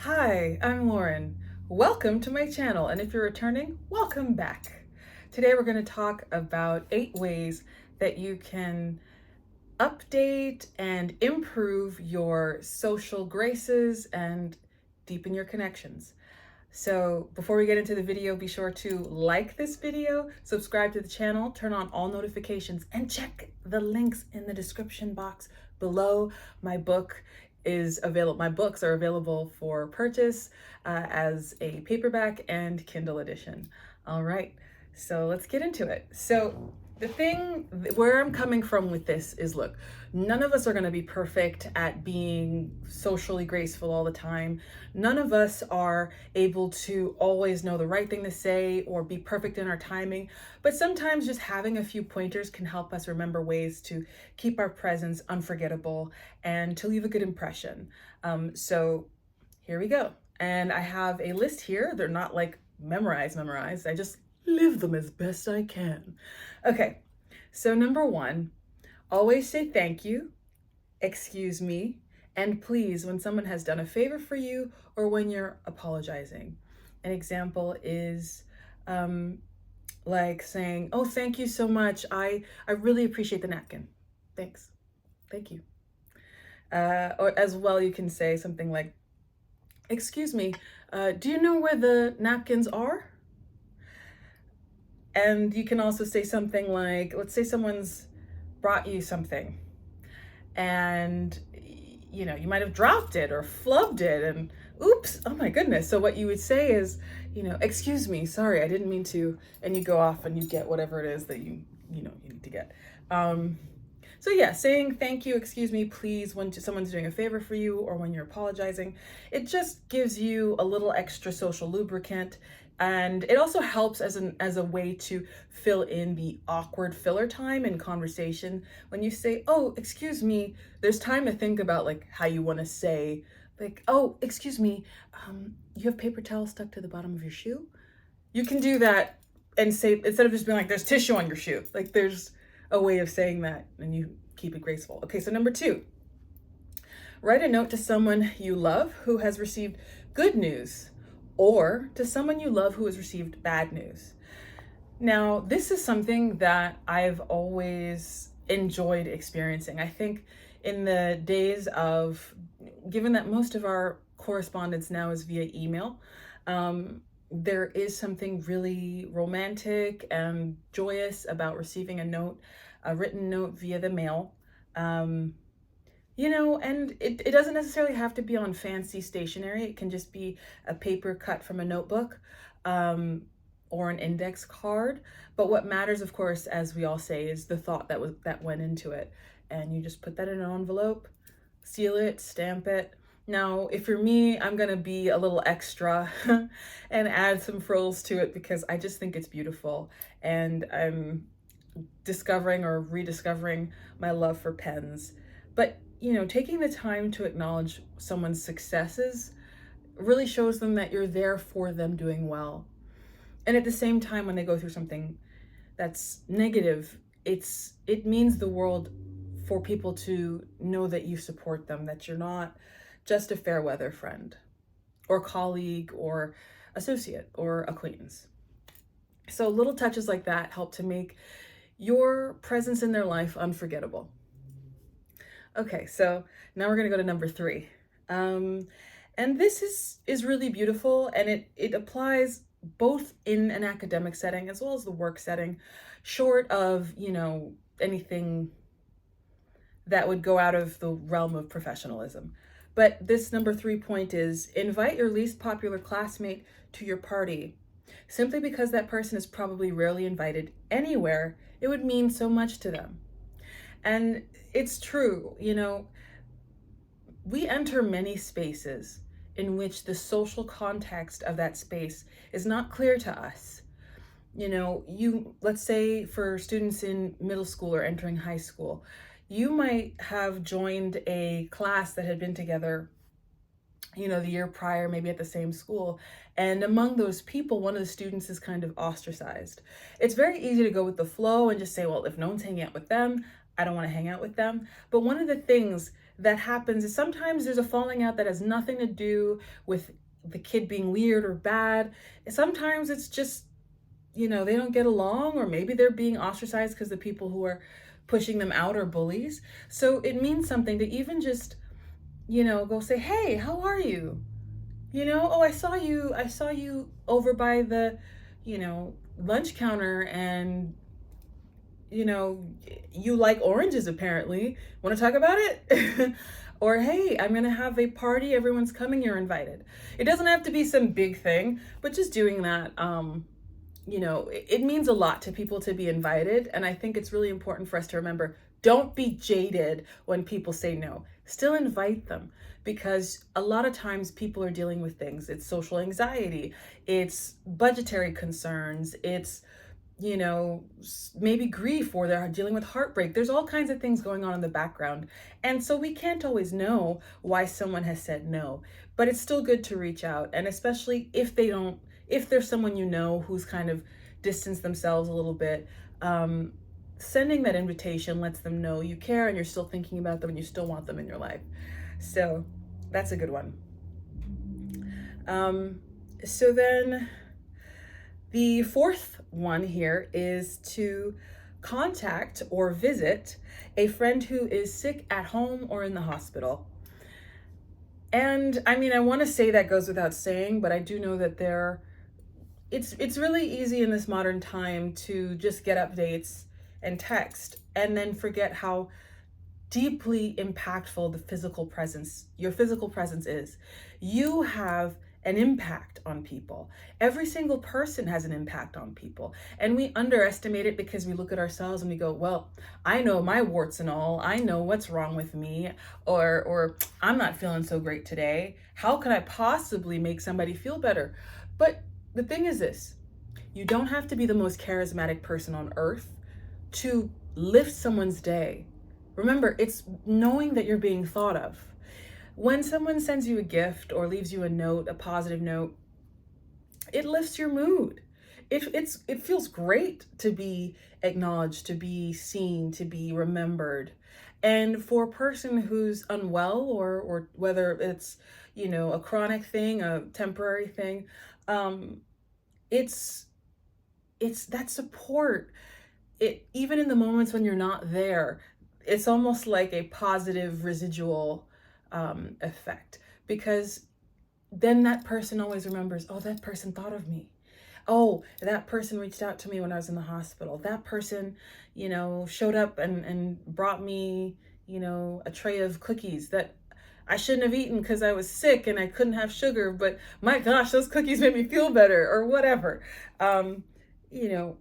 Hi, I'm Lauren. Welcome to my channel, and if you're returning, welcome back. Today we're going to talk about 8 ways that you can update and improve your social graces and deepen your connections. So before we get into the video, be sure to like this video, subscribe to the channel, turn on all notifications, and check the links in the description box below. My book is available. My books are available for purchase as a paperback and Kindle edition. All right, so let's get into it. So the thing where I'm coming from with this is, look, none of us are going to be perfect at being socially graceful all the time. None of us are able to always know the right thing to say or be perfect in our timing, but sometimes just having a few pointers can help us remember ways to keep our presence unforgettable and to leave a good impression. So here we go. And I have a list here. They're not like memorized. I just live them as best I can. Okay, so number 1, always say thank you, excuse me, and please when someone has done a favor for you or when you're apologizing. An example is like saying, "Oh, thank you so much. I really appreciate the napkin. Thanks. Thank you." Or as well, you can say something like, "Excuse me, do you know where the napkins are?" And you can also say something like, let's say someone's brought you something and you might have dropped it or flubbed it and oops, oh my goodness. So what you would say is, excuse me, sorry, I didn't mean to. And you go off and you get whatever it is that you need to get. So yeah, saying thank you, excuse me, please when someone's doing a favor for you or when you're apologizing, it just gives you a little extra social lubricant. And it also helps as a way to fill in the awkward filler time in conversation. When you say, "Oh, excuse me," there's time to think about like how you want to say, like, "Oh, excuse me, you have paper towel stuck to the bottom of your shoe?" You can do that and say, instead of just being like, "There's tissue on your shoe," like there's a way of saying that and you keep it graceful. Okay, so number 2, write a note to someone you love who has received good news or to someone you love who has received bad news. Now, this is something that I've always enjoyed experiencing. I think in the days of, given that most of our correspondence now is via email, there is something really romantic and joyous about receiving a written note via the mail. And it doesn't necessarily have to be on fancy stationery. It can just be a paper cut from a notebook or an index card. But what matters, of course, as we all say, is the thought that went into it. And you just put that in an envelope, seal it, stamp it. Now, if you're me, I'm gonna be a little extra and add some frills to it because I just think it's beautiful. And I'm discovering or rediscovering my love for pens. But, taking the time to acknowledge someone's successes really shows them that you're there for them doing well. And at the same time, when they go through something that's negative, it means the world for people to know that you support them, that you're not just a fair weather friend or colleague or associate or acquaintance. So little touches like that help to make your presence in their life unforgettable. Okay, so now we're gonna go to number 3. And this is really beautiful, and it applies both in an academic setting as well as the work setting, short of, anything that would go out of the realm of professionalism. But this number 3 point is invite your least popular classmate to your party. Simply because that person is probably rarely invited anywhere, it would mean so much to them. And it's true, we enter many spaces in which the social context of that space is not clear to us. Let's say for students in middle school or entering high school, you might have joined a class that had been together, the year prior, maybe at the same school. And among those people, one of the students is kind of ostracized. It's very easy to go with the flow and just say, well, if no one's hanging out with them, I don't want to hang out with them. But one of the things that happens is sometimes there's a falling out that has nothing to do with the kid being weird or bad. Sometimes it's just, they don't get along, or maybe they're being ostracized because the people who are pushing them out are bullies. So it means something to even just, go say, hey, how are you? Oh, I saw you over by the, lunch counter, and you like oranges apparently. Want to talk about it? Or, hey, I'm going to have a party. Everyone's coming. You're invited. It doesn't have to be some big thing, but just doing that, it means a lot to people to be invited. And I think it's really important for us to remember, don't be jaded when people say no. Still invite them, because a lot of times people are dealing with things. It's social anxiety, it's budgetary concerns, it's maybe grief, or they're dealing with heartbreak. There's all kinds of things going on in the background. And so we can't always know why someone has said no, but it's still good to reach out. And especially if there's someone who's kind of distanced themselves a little bit, sending that invitation lets them know you care and you're still thinking about them and you still want them in your life. So that's a good one. So then the fourth one here is to contact or visit a friend who is sick at home or in the hospital. And I mean, I want to say that goes without saying, but I do know that it's really easy in this modern time to just get updates and text and then forget how deeply impactful your physical presence is. You have an impact on people. Every single person has an impact on people. And we underestimate it because we look at ourselves and we go, well, I know my warts and all. I know what's wrong with me, or I'm not feeling so great today. How could I possibly make somebody feel better? But the thing is this, you don't have to be the most charismatic person on earth to lift someone's day. Remember, it's knowing that you're being thought of. When someone sends you a gift or leaves you a note, a positive note, it lifts your mood. It feels great to be acknowledged, to be seen, to be remembered. And for a person who's unwell, or whether it's, a chronic thing, a temporary thing, it's that support. Even in the moments when you're not there, it's almost like a positive residual effect, because then that person always remembers, oh, that person thought of me. Oh, that person reached out to me when I was in the hospital. That person, showed up and brought me, a tray of cookies that I shouldn't have eaten because I was sick and I couldn't have sugar, but my gosh, those cookies made me feel better, or whatever. You know,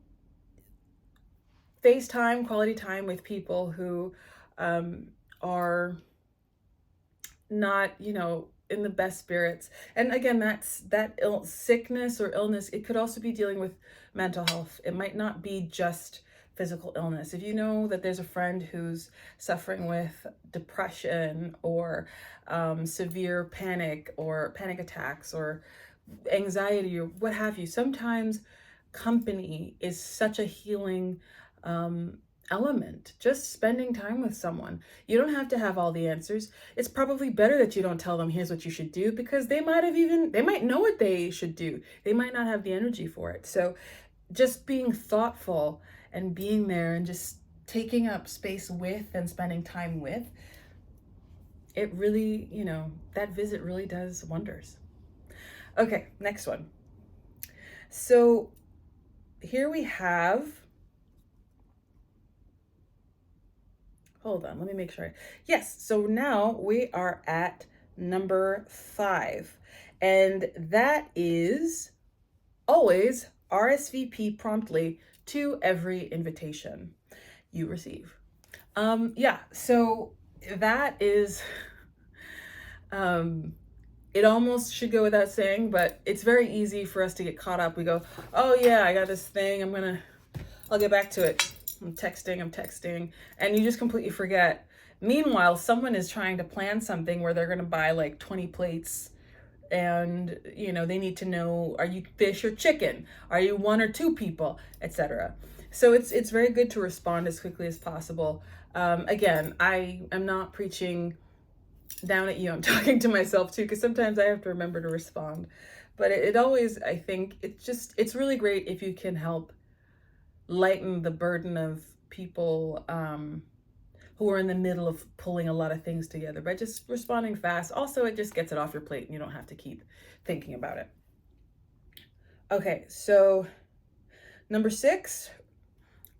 FaceTime, quality time with people who are not, in the best spirits. And again, that sickness or illness. It could also be dealing with mental health. It might not be just physical illness. If you know that there's a friend who's suffering with depression, or severe panic or panic attacks, or anxiety, or what have you, sometimes company is such a healing element. Just spending time with someone. You don't have to have all the answers. It's probably better that you don't tell them, here's what you should do, because they might know what they should do. They might not have the energy for it. So just being thoughtful and being there and just taking up space with and spending time with, it really, that visit really does wonders. Okay, next one. So here we have, hold on, let me make sure. Yes, so now we are at number 5, and that is always RSVP promptly to every invitation you receive. Yeah, so that is, it almost should go without saying, but it's very easy for us to get caught up. We go, oh yeah, I got this thing, I'll get back to it. I'm texting, and you just completely forget. Meanwhile, someone is trying to plan something where they're gonna buy like 20 plates, and they need to know, are you fish or chicken? Are you 1 or 2 people, etc. So it's very good to respond as quickly as possible. Again, I am not preaching down at you. I'm talking to myself too, because sometimes I have to remember to respond. But it always, I think, it's really great if you can help lighten the burden of people who are in the middle of pulling a lot of things together by just responding fast. Also, it just gets it off your plate and you don't have to keep thinking about it. Okay, so number 6,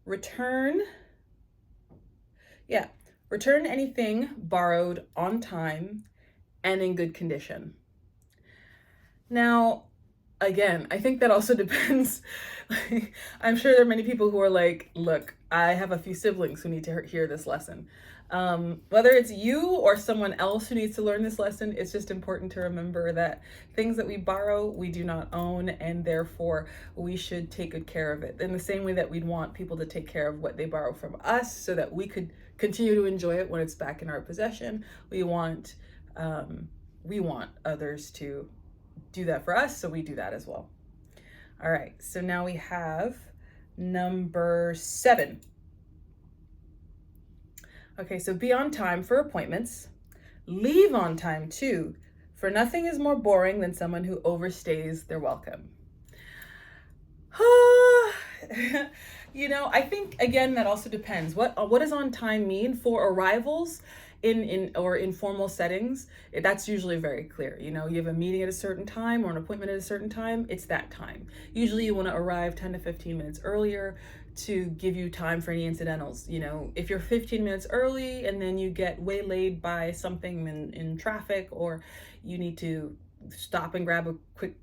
return. Yeah, return anything borrowed on time and in good condition. Now, again, I think that also depends. I'm sure there are many people who are like, look, I have a few siblings who need to hear this lesson. Whether it's you or someone else who needs to learn this lesson, it's just important to remember that things that we borrow, we do not own, and therefore we should take good care of it. In the same way that we'd want people to take care of what they borrow from us so that we could continue to enjoy it when it's back in our possession, we want others to do that for us, so we do that as well. All right, so now we have number 7. Okay, so be on time for appointments. Leave on time too, for nothing is more boring than someone who overstays their welcome. I think, again, that also depends. What does on time mean for arrivals in or informal settings? That's usually very clear. You have a meeting at a certain time or an appointment at a certain time, it's that time. Usually you want to arrive 10 to 15 minutes earlier to give you time for any incidentals. If you're 15 minutes early and then you get waylaid by something in traffic, or you need to stop and grab a quick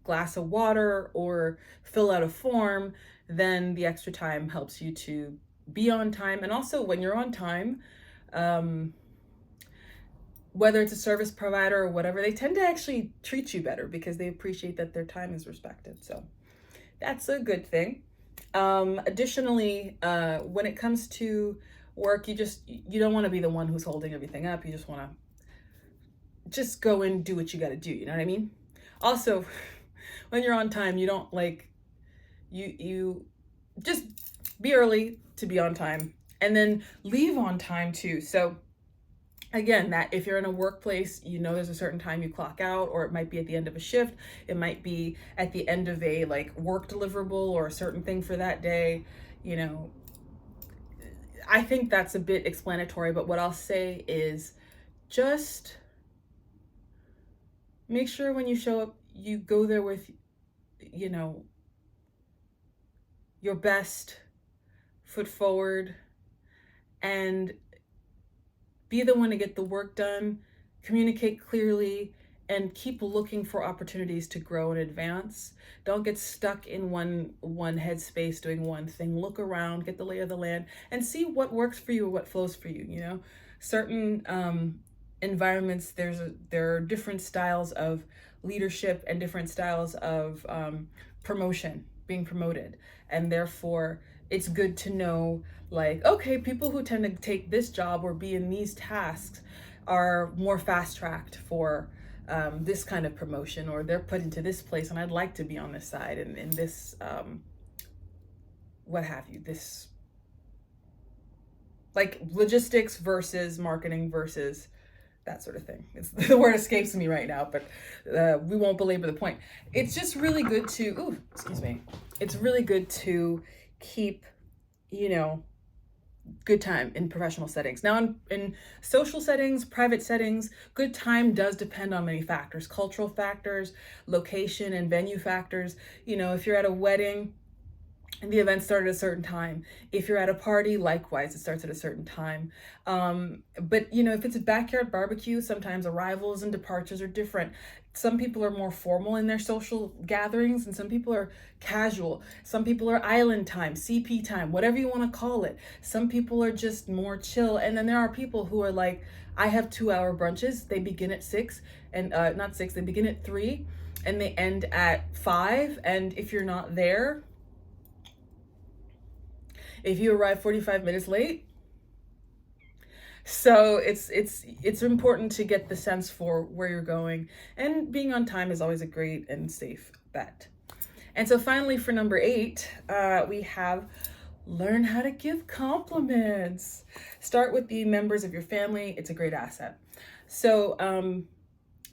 glass of water or fill out a form, then the extra time helps you to be on time. And also, when you're on time, whether it's a service provider or whatever, they tend to actually treat you better because they appreciate that their time is respected. So that's a good thing. Additionally, when it comes to work, you don't want to be the one who's holding everything up. You just want to just go and do what you got to do. You know what I mean? Also, when you're on time, you don't you just be early to be on time, and then leave on time too. So again, that if you're in a workplace, there's a certain time you clock out, or it might be at the end of a shift, it might be at the end of a work deliverable or a certain thing for that day. I think that's a bit explanatory, but what I'll say is just make sure when you show up, you go there with, your best foot forward, and be the one to get the work done, communicate clearly, and keep looking for opportunities to grow and advance. Don't get stuck in one headspace doing one thing. Look around, get the lay of the land, and see what works for you or what flows for you. Certain environments, there are different styles of leadership and different styles of being promoted, and therefore it's good to know, okay, people who tend to take this job or be in these tasks are more fast-tracked for this kind of promotion, or they're put into this place and I'd like to be on this side, and in this what have you, this logistics versus marketing versus that sort of thing. The word escapes me right now, but we won't belabor the point. It's just really good to, it's really good to keep, good time in professional settings. Now, in social settings, private settings, good time does depend on many factors: cultural factors, location and venue factors. If you're at a wedding, and the event started at a certain time. If you're at a party, likewise, it starts at a certain time. But if it's a backyard barbecue, sometimes arrivals and departures are different. Some people are more formal in their social gatherings, and some people are casual. Some people are island time, CP time, whatever you want to call it. Some people are just more chill. And then there are people who are like, I have 2-hour brunches. They begin at 6 and not 6, they begin at 3 and they end at 5. And if you're not there, if you arrive 45 minutes late. So it's important to get the sense for where you're going, and being on time is always a great and safe bet. And so finally, for number 8, we have learn how to give compliments. Start with the members of your family. It's a great asset. So,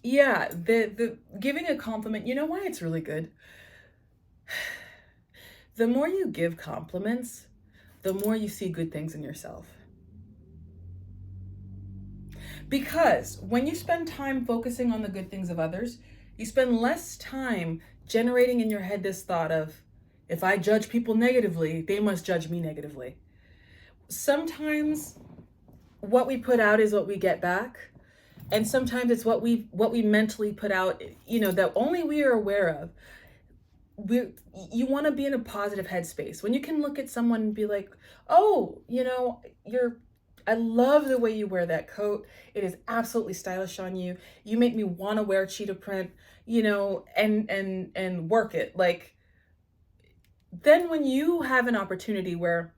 yeah, the giving a compliment, you know why it's really good? The more you give compliments, the more you see good things in yourself. Because when you spend time focusing on the good things of others, you spend less time generating in your head this thought of, if I judge people negatively, they must judge me negatively. Sometimes what we put out is what we get back. And sometimes it's what we mentally put out, that only we are aware of. we you want to be in a positive headspace when you can look at someone and be like, oh, you're I love the way you wear that coat. It is absolutely stylish on you. You make me want to wear cheetah print, and work it. Like, then when you have an opportunity where,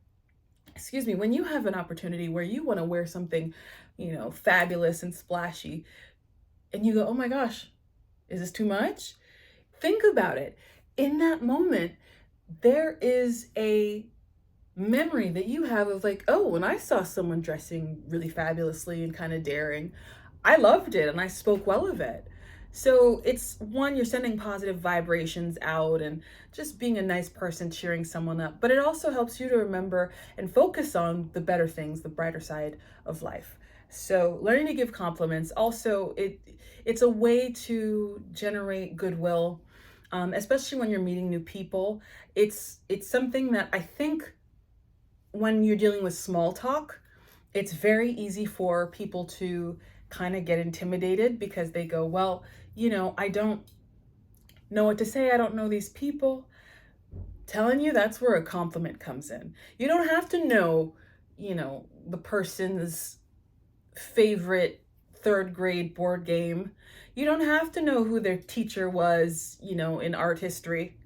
excuse me, when you have an opportunity where you want to wear something, fabulous and splashy, and you go, oh my gosh, is this too much? Think about it. In that moment, there is a memory that you have of like, oh, when I saw someone dressing really fabulously and kind of daring, I loved it and I spoke well of it. So it's one, you're sending positive vibrations out and just being a nice person, cheering someone up. But it also helps you to remember and focus on the better things, the brighter side of life. So learning to give compliments also, it's a way to generate goodwill, especially when you're meeting new people. It's something that I think when you're dealing with small talk, it's very easy for people to kind of get intimidated because they go, well, I don't know what to say. I don't know these people. Telling you, that's where a compliment comes in. You don't have to know, the person's favorite third grade board game. You don't have to know who their teacher was, in art history.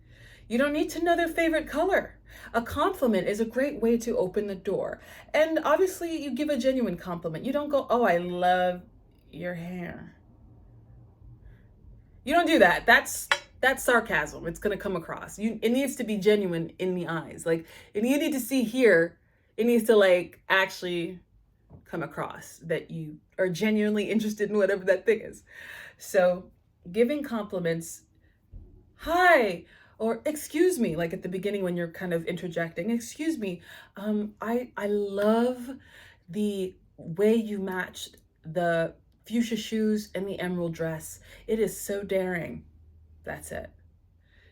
You don't need to know their favorite color. A compliment is a great way to open the door. And obviously, you give a genuine compliment. You don't go, oh, I love your hair. You don't do that. That's sarcasm. It's going to come across. It needs to be genuine in the eyes. Like, and you need to see here, it needs to like actually come across that you are genuinely interested in whatever that thing is. So, giving compliments, hi, or excuse me, like at the beginning when you're kind of interjecting, excuse me, I love the way you matched the fuchsia shoes and the emerald dress. It is so daring. That's it.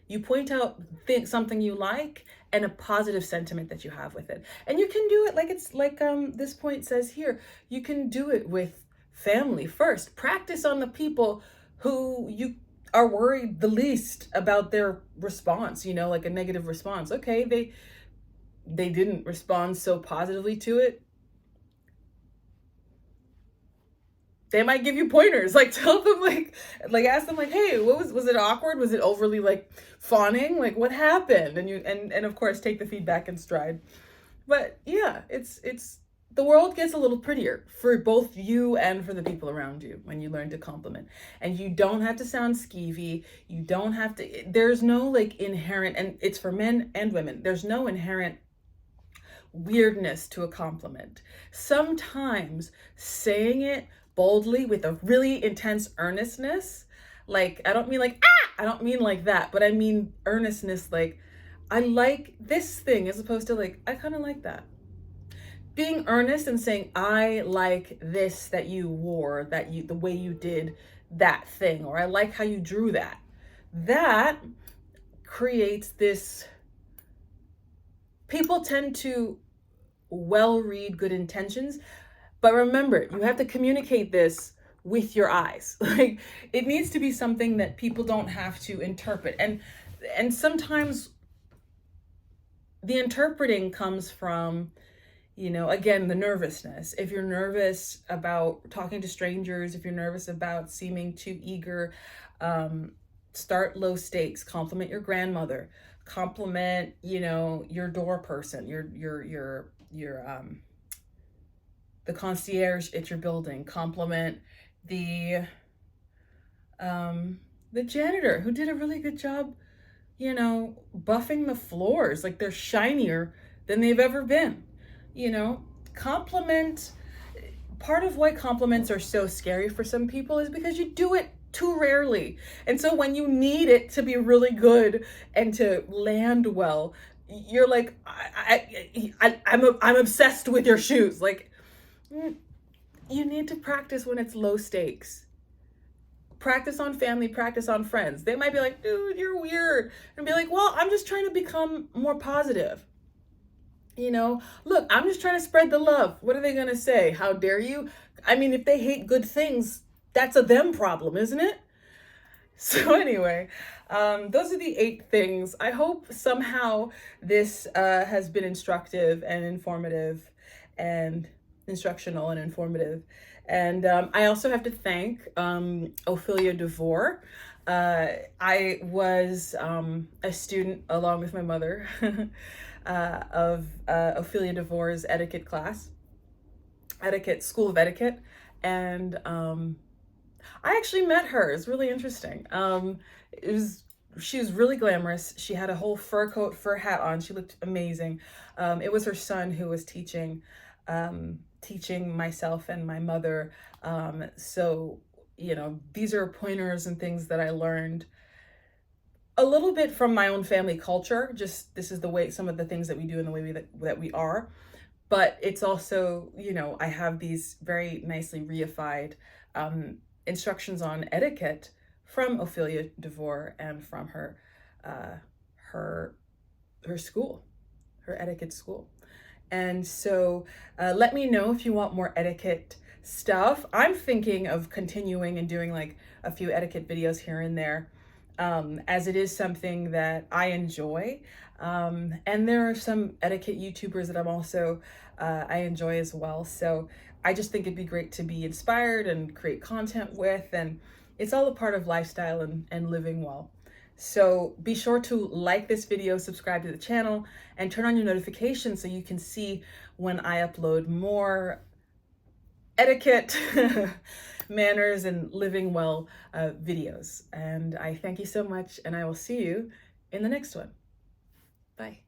You point out something you like and a positive sentiment that you have with it. And you can do it like it's like this point says here. You can do it with family first. Practice on the people who you are worried the least about their response, like a negative response. Okay, they didn't respond so positively to it. They might give you pointers, like tell them, like ask them, like, hey, what was it awkward? Was it overly like fawning? Like, what happened? And and of course take the feedback in stride. But yeah, it's the world gets a little prettier for both you and for the people around you when you learn to compliment. And you don't have to sound skeevy. You don't have to, there's no like inherent, and it's for men and women, there's no inherent weirdness to a compliment. Sometimes saying it boldly with a really intense earnestness, like, I don't mean like, I don't mean like that, but I mean earnestness, like, I like this thing, as opposed to like, I kind of like that. Being earnest and saying, I like this that you wore, the way you did that thing, or I like how you drew that. That creates this, people tend to well read good intentions, but remember, you have to communicate this with your eyes. Like, it needs to be something that people don't have to interpret. And sometimes the interpreting comes from, again, the nervousness. If you're nervous about talking to strangers, if you're nervous about seeming too eager, start low stakes. Compliment your grandmother. Compliment, your door person, your the concierge at your building. Compliment the the janitor who did a really good job, buffing the floors. Like, they're shinier than they've ever been. Compliment part of why compliments are so scary for some people is because you do it too rarely. And so when you need it to be really good and to land well, you're like, I'm obsessed with your shoes. Like, you need to practice when it's low stakes. Practice on family, practice on friends. They might be like, dude, you're weird. And be like, well, I'm just trying to become more positive. You know, look, I'm just trying to spread the love. What are they going to say? How dare you? I mean, if they hate good things, that's a them problem, isn't it? So, anyway, those are the 8 things. I hope somehow this has been instructive and informative and instructional and informative. And I also have to thank Ophelia DeVore. I was a student along with my mother of Ophelia DeVore's etiquette class, etiquette, School of Etiquette. And I actually met her. It's really interesting. It was She was really glamorous. She had a whole fur coat, fur hat on. She looked amazing. It was her son who was teaching myself and my mother. So, you know, these are pointers and things that I learned a little bit from my own family culture. Just this is the way, some of the things that we do and the way that we are. But it's also, you know, I have these very nicely reified instructions on etiquette from Ophelia DeVore and from her her school, her etiquette school. And so let me know if you want more etiquette stuff. I'm thinking of continuing and doing like a few etiquette videos here and there, as it is something that I enjoy. And there are some etiquette YouTubers that I'm also, I enjoy as well. So I just think it'd be great to be inspired and create content with, and it's all a part of lifestyle and living well. So be sure to like this video, subscribe to the channel, and turn on your notifications so you can see when I upload more etiquette, manners, and living well videos. And I thank you so much, and I will see you in the next one. Bye.